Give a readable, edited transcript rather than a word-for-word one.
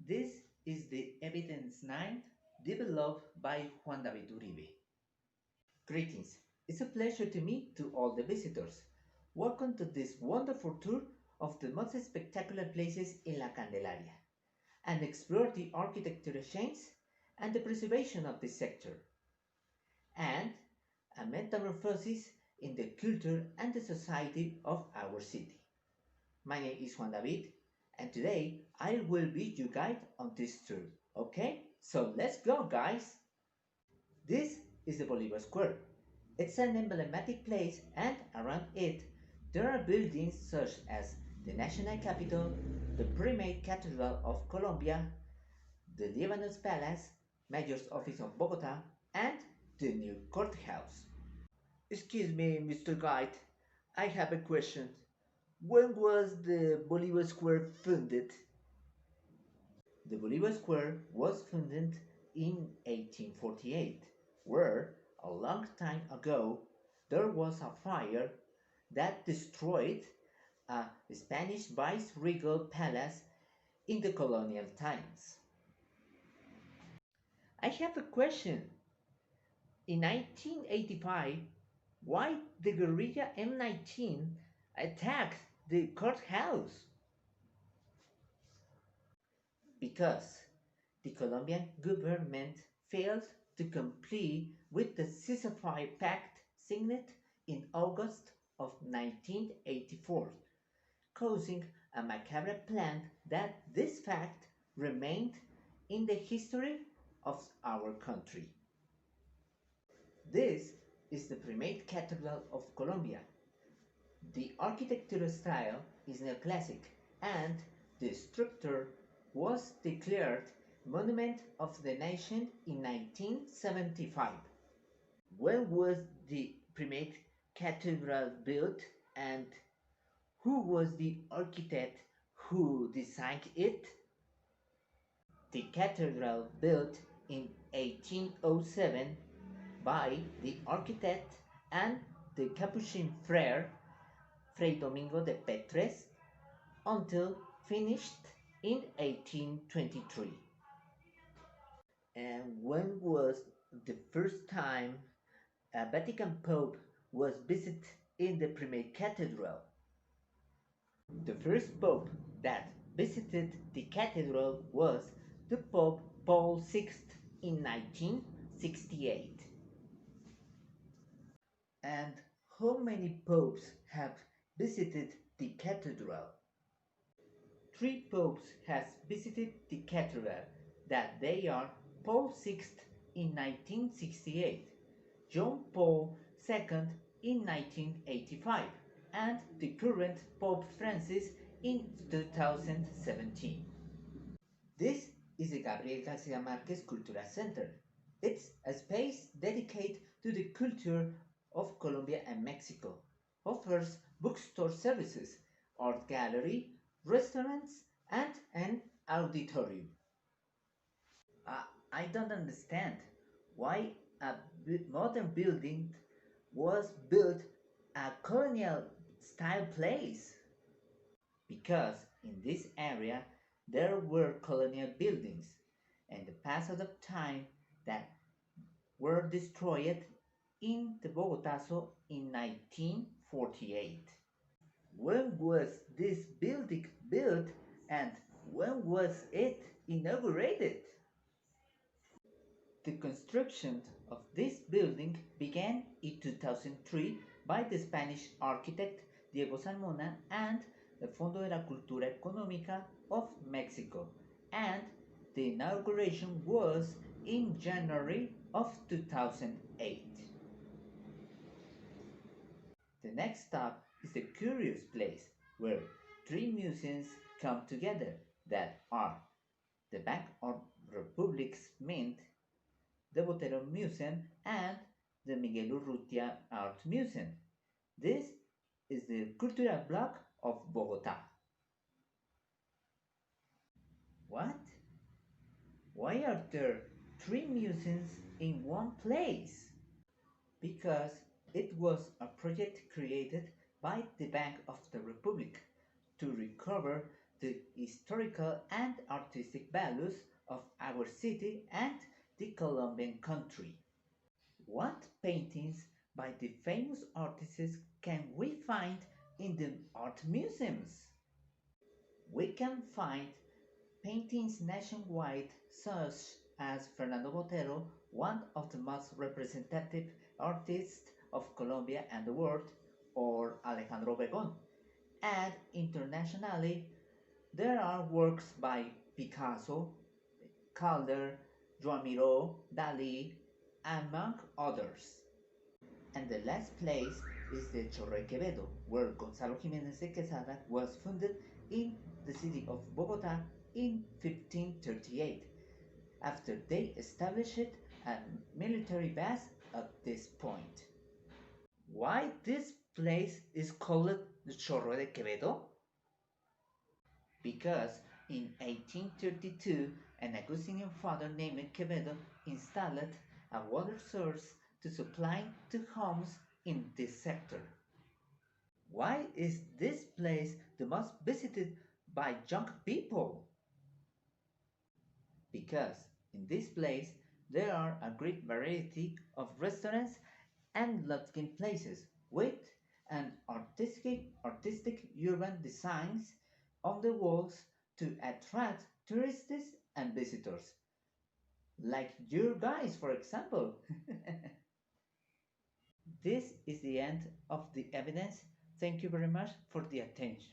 This is the Evidence 9 developed by Juan David Uribe. Greetings. It's a pleasure to meet to all the visitors. Welcome to this wonderful tour of the most spectacular places in La Candelaria and explore the architectural change and the preservation of this sector and a metamorphosis in the culture and the society of our city. My name is Juan David, and today I will be your guide on this tour. Okay, so let's go, guys! This is the Bolivar Square. It's an emblematic place, and around it there are buildings such as the National Capitol, the Primate Cathedral of Colombia, the Lebanon's Palace, Mayor's Office of Bogota, and the new courthouse. Excuse me, Mr. Guide, I have a question. When was the Bolivar Square founded? The Bolivar Square was founded in 1848, where, a long time ago, there was a fire that destroyed a Spanish viceregal palace in the colonial times. I have a question. In 1985, why the guerrilla M19 attacked the courthouse? Because the Colombian government failed to comply with the ceasefire pact signed in August of 1984, causing a macabre plan that this fact remained in the history of our country. This is the Primate Cathedral of Colombia. The architectural style is neoclassic and the structure was declared Monument of the Nation in 1975. When was the Primate Cathedral built and who was the architect who designed it? The cathedral built in 1807 by the architect and the Capuchin friar Fray Domingo de Petres until finished in 1823. And when was the first time a Vatican Pope was visited in the Primate Cathedral? The first Pope that visited the cathedral was the Pope Paul VI in 1968. And how many popes have visited the cathedral? Three popes has visited the cathedral, that they are Paul VI in 1968, John Paul II in 1985, and the current Pope Francis in 2017. This is the Gabriel Garcia Marquez Cultural Center. It's a space dedicated to the culture of Colombia and Mexico. Offers bookstore services, art gallery, restaurants, and an auditorium. I don't understand why a modern building was built a colonial style place. Because in this area there were colonial buildings and the passage of time that were destroyed in the Bogotazo in 1948. When was this building built and when was it inaugurated? The construction of this building began in 2003 by the Spanish architect Diego Salmona and the Fondo de la Cultura Económica of Mexico, and the inauguration was in January of 2008. The next stop is the Curious Place, where three museums come together that are the Bank of Republic's Mint, the Botero Museum, and the Miguel Urrutia Art Museum. This is the cultural block of Bogota. What? Why are there three museums in one place? Because it was a project created by the Bank of the Republic to recover the historical and artistic values of our city and the Colombian country. What paintings by the famous artists can we find in the art museums? We can find paintings nationwide such as Fernando Botero, one of the most representative artists of Colombia and the world, or Alejandro Begon. And internationally, there are works by Picasso, Calder, Joan Miró, Dali, among others. And the last place is the Chorro de Quevedo, where Gonzalo Jiménez de Quesada was founded in the city of Bogota in 1538, after they established a military base at this point. Why this place is called the Chorro de Quevedo? Because in 1832 an Augustinian father named Quevedo installed a water source to supply to homes in this sector. Why is this place the most visited by young people? Because in this place there are a great variety of restaurants and lodging places with an artistic urban designs on the walls to attract tourists and visitors, like your guys, for example. This is the end of the evidence. Thank you very much for the attention.